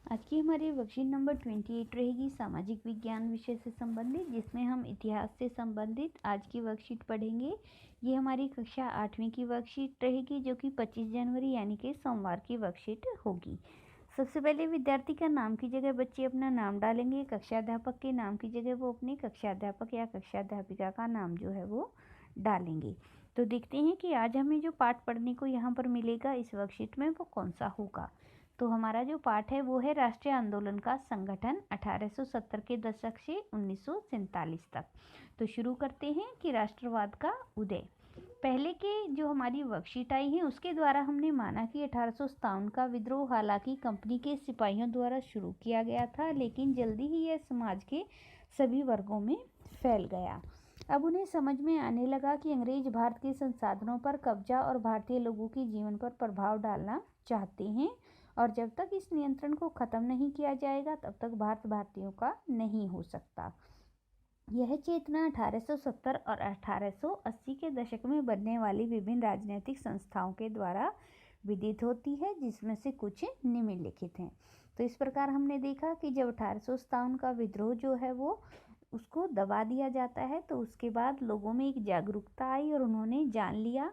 आज की हमारी वर्कशीट नंबर 28 रहेगी सामाजिक विज्ञान विषय से संबंधित, जिसमें हम इतिहास से संबंधित आज की वर्कशीट पढ़ेंगे। ये हमारी कक्षा 8वीं की वर्कशीट रहेगी, जो कि 25 जनवरी यानी कि सोमवार की वर्कशीट होगी। सबसे पहले विद्यार्थी का नाम की जगह बच्चे अपना नाम डालेंगे। कक्षाध्यापक के नाम की जगह वो अपने कक्षाध्यापक या कक्षाध्यापिका का नाम जो है वो डालेंगे। तो देखते हैं कि आज हमें जो पाठ पढ़ने को यहाँ पर मिलेगा इस वर्कशीट में वो कौन सा होगा। तो हमारा जो पाठ है वो है राष्ट्रीय आंदोलन का संगठन 1870 के दशक से 1947 तक। तो शुरू करते हैं कि राष्ट्रवाद का उदय। पहले के जो हमारी वर्कशीट आई है उसके द्वारा हमने माना कि 1857 का विद्रोह हालांकि कंपनी के सिपाहियों द्वारा शुरू किया गया था, लेकिन जल्दी ही यह समाज के सभी वर्गों में फैल गया। अब उन्हें समझ में आने लगा कि अंग्रेज भारत के संसाधनों पर कब्जा और भारतीय लोगों के जीवन पर प्रभाव डालना चाहते हैं, और जब तक इस नियंत्रण को खत्म नहीं किया जाएगा तब तक भारत भारतीयों का नहीं हो सकता। यह चेतना 1870 और 1880 के दशक में बनने वाली विभिन्न राजनीतिक संस्थाओं के द्वारा विदित होती है, जिसमें से कुछ निम्नलिखित हैं। तो इस प्रकार हमने देखा कि जब 1857 का विद्रोह जो है वो उसको दबा दिया जाता है, तो उसके बाद लोगों में एक जागरूकता आई और उन्होंने जान लिया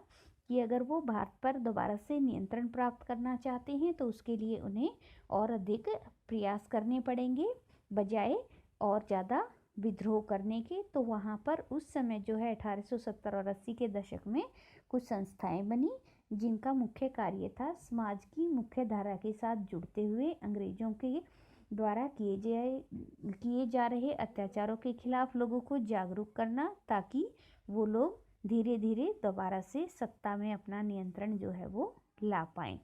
कि अगर वो भारत पर दोबारा से नियंत्रण प्राप्त करना चाहते हैं तो उसके लिए उन्हें और अधिक प्रयास करने पड़ेंगे, बजाय और ज़्यादा विद्रोह करने के। तो वहाँ पर उस समय जो है 1870 और 80 के दशक में कुछ संस्थाएं बनी, जिनका मुख्य कार्य था समाज की मुख्य धारा के साथ जुड़ते हुए अंग्रेजों के द्वारा किए जा रहे अत्याचारों के खिलाफ लोगों को जागरूक करना, ताकि वो लोग धीरे धीरे दोबारा से सत्ता में अपना नियंत्रण जो है वो ला पाएं।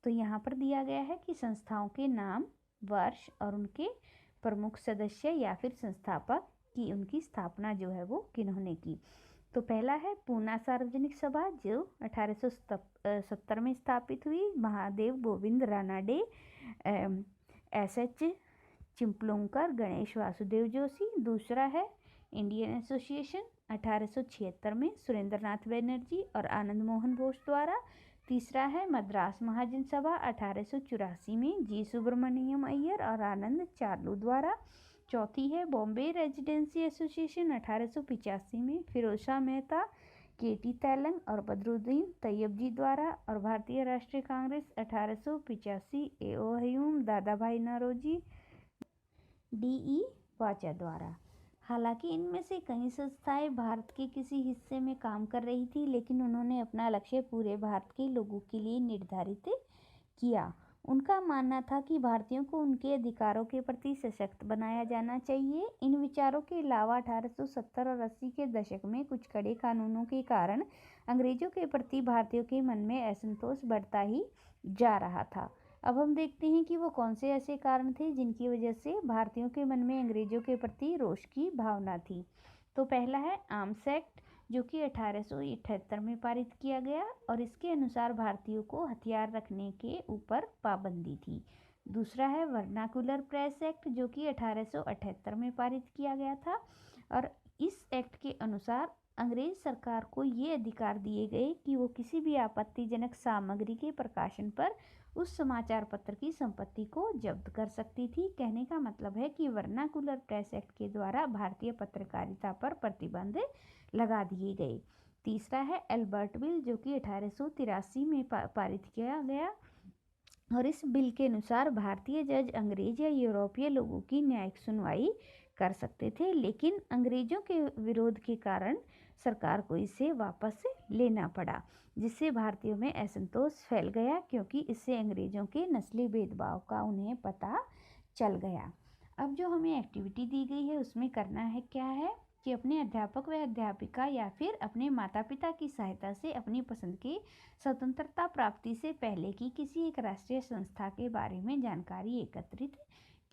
तो यहाँ पर दिया गया है कि संस्थाओं के नाम, वर्ष और उनके प्रमुख सदस्य या फिर संस्थापक की उनकी स्थापना जो है वो किन्होंने की। तो पहला है पूना सार्वजनिक सभा, जो 1870 में स्थापित हुई। महादेव गोविंद रानाडे, एस.एच. चिपलुंकर, गणेश वासुदेव जोशी। दूसरा है इंडियन एसोसिएशन 1876 में सुरेंद्रनाथ बनर्जी और आनंद मोहन बोस द्वारा। तीसरा है मद्रास महाजन सभा 1884 में जी सुब्रमण्यम अय्यर और आनंद चार्लू द्वारा। चौथी है बॉम्बे रेजिडेंसी एसोसिएशन 1885 में फिरोज शाह मेहता, के.टी. तैलंग और बदरुद्दीन तैयब जी द्वारा। और भारतीय राष्ट्रीय कांग्रेस 1885 ए.ओ. हयूम, दादा भाई नौरोजी, डी.ई. वाचा द्वारा। हालांकि इनमें से कई संस्थाएं भारत के किसी हिस्से में काम कर रही थी, लेकिन उन्होंने अपना लक्ष्य पूरे भारत के लोगों के लिए निर्धारित किया। उनका मानना था कि भारतीयों को उनके अधिकारों के प्रति सशक्त बनाया जाना चाहिए। इन विचारों के अलावा 1870 और 80 के दशक में कुछ कड़े कानूनों के कारण अंग्रेजों के प्रति भारतीयों के मन में असंतोष बढ़ता ही जा रहा था। अब हम देखते हैं कि वो कौन से ऐसे कारण थे जिनकी वजह से भारतीयों के मन में अंग्रेजों के प्रति रोष की भावना थी। तो पहला है आर्म्स एक्ट, जो कि 1878 में पारित किया गया और इसके अनुसार भारतीयों को हथियार रखने के ऊपर पाबंदी थी। दूसरा है वर्नाकुलर प्रेस एक्ट, जो कि 1878 में पारित किया गया था, और इस एक्ट के अनुसार अंग्रेज सरकार को ये अधिकार दिए गए कि वो किसी भी आपत्तिजनक सामग्री के प्रकाशन पर उस समाचार पत्र की संपत्ति को जब्त कर सकती थी। कहने का मतलब है कि वर्नाकुलर प्रेस एक्ट के द्वारा भारतीय पत्रकारिता पर प्रतिबंध लगा दिए गए। तीसरा है एल्बर्ट बिल, जो कि 1883 में पारित किया गया, और इस बिल के अनुसार भारतीय जज अंग्रेज या यूरोपीय लोगों की न्यायिक सुनवाई कर सकते थे, लेकिन अंग्रेजों के विरोध के कारण सरकार को इसे वापस लेना पड़ा, जिससे भारतीयों में असंतोष फैल गया, क्योंकि इससे अंग्रेजों के नस्ली भेदभाव का उन्हें पता चल गया। अब जो हमें एक्टिविटी दी गई है उसमें करना है क्या है कि अपने अध्यापक व अध्यापिका या फिर अपने माता पिता की सहायता से अपनी पसंद की स्वतंत्रता प्राप्ति से पहले की किसी एक राष्ट्रीय संस्था के बारे में जानकारी एकत्रित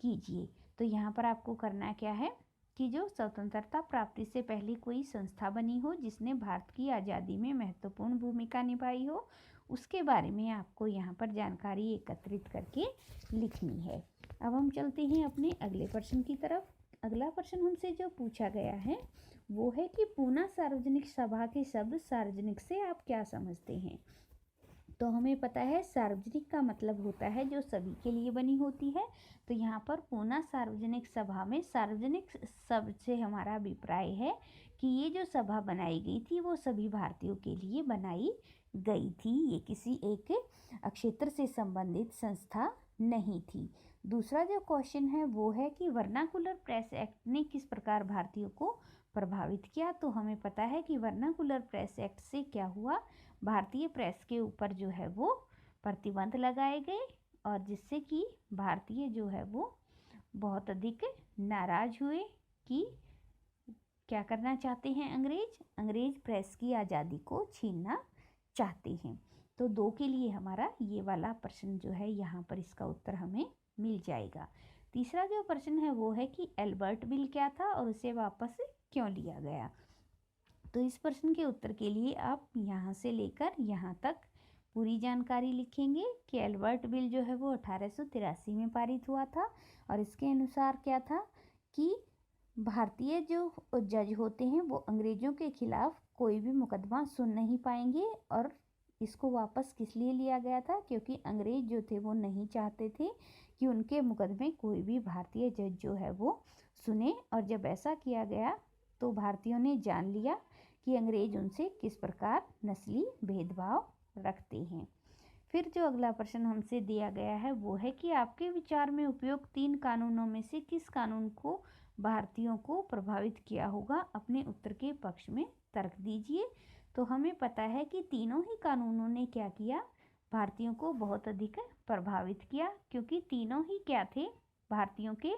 कीजिए। तो यहाँ पर आपको करना क्या है कि जो स्वतंत्रता प्राप्ति से पहले कोई संस्था बनी हो जिसने भारत की आज़ादी में महत्वपूर्ण भूमिका निभाई हो, उसके बारे में आपको यहाँ पर जानकारी एकत्रित करके लिखनी है। अब हम चलते हैं अपने अगले प्रश्न की तरफ। अगला प्रश्न हमसे जो पूछा गया है वो है कि पूना सार्वजनिक सभा के शब्द सार्वजनिक से आप क्या समझते हैं। तो हमें पता है सार्वजनिक का मतलब होता है जो सभी के लिए बनी होती है। तो यहाँ पर पूना सार्वजनिक सभा में सार्वजनिक शब्द से हमारा अभिप्राय है कि ये जो सभा बनाई गई थी वो सभी भारतीयों के लिए बनाई गई थी, ये किसी एक क्षेत्र से संबंधित संस्था नहीं थी। दूसरा जो क्वेश्चन है वो है कि वर्नाकुलर प्रेस एक्ट ने किस प्रकार भारतीयों को प्रभावित किया। तो हमें पता है कि वर्नाकुलर प्रेस एक्ट से क्या हुआ, भारतीय प्रेस के ऊपर जो है वो प्रतिबंध लगाए गए और जिससे कि भारतीय जो है वो बहुत अधिक नाराज हुए कि क्या करना चाहते हैं अंग्रेज प्रेस की आज़ादी को छीनना चाहते हैं। तो 2 के लिए हमारा ये वाला प्रश्न जो है यहाँ पर इसका उत्तर हमें मिल जाएगा। तीसरा जो प्रश्न है वो है कि एल्बर्ट बिल क्या था और उसे वापस क्यों लिया गया। तो इस प्रश्न के उत्तर के लिए आप यहाँ से लेकर यहाँ तक पूरी जानकारी लिखेंगे कि एल्बर्ट बिल जो है वो 1883 में पारित हुआ था और इसके अनुसार क्या था कि भारतीय जो जज होते हैं वो अंग्रेज़ों के खिलाफ कोई भी मुकदमा सुन नहीं पाएंगे। और इसको वापस किस लिए लिया गया था, क्योंकि अंग्रेज़ जो थे वो नहीं चाहते थे कि उनके मुकदमे कोई भी भारतीय जज जो है वो सुने। और जब ऐसा किया गया तो भारतीयों ने जान लिया कि अंग्रेज उनसे किस प्रकार नस्ली भेदभाव रखते हैं। फिर जो अगला प्रश्न हमसे दिया गया है वो है कि आपके विचार में उपयुक्त 3 कानूनों में से किस कानून को भारतीयों को प्रभावित किया होगा, अपने उत्तर के पक्ष में तर्क दीजिए। तो हमें पता है कि तीनों ही कानूनों ने क्या किया, भारतीयों को बहुत अधिक प्रभावित किया, क्योंकि तीनों ही क्या थे, भारतीयों के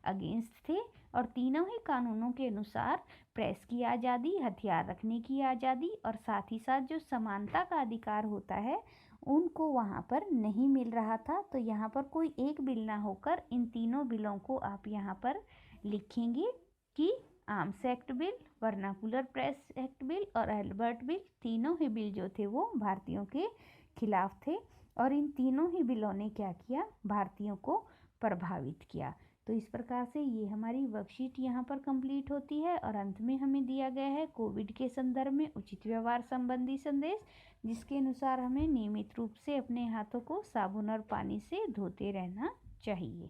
अगेंस्ट थे। और तीनों ही कानूनों के अनुसार प्रेस की आज़ादी, हथियार रखने की आज़ादी और साथ ही साथ जो समानता का अधिकार होता है उनको वहाँ पर नहीं मिल रहा था। तो यहाँ पर कोई एक बिल ना होकर इन तीनों बिलों को आप यहाँ पर लिखेंगे कि arms act bill, vernacular press act bill और एल्बर्ट बिल, तीनों ही बिल जो थे वो भारतीयों के खिलाफ थे और इन तीनों ही बिलों ने क्या किया, भारतीयों को प्रभावित किया। तो इस प्रकार से ये हमारी वर्कशीट यहाँ पर कंप्लीट होती है और अंत में हमें दिया गया है कोविड के संदर्भ में उचित व्यवहार संबंधी संदेश, जिसके अनुसार हमें नियमित रूप से अपने हाथों को साबुन और पानी से धोते रहना चाहिए।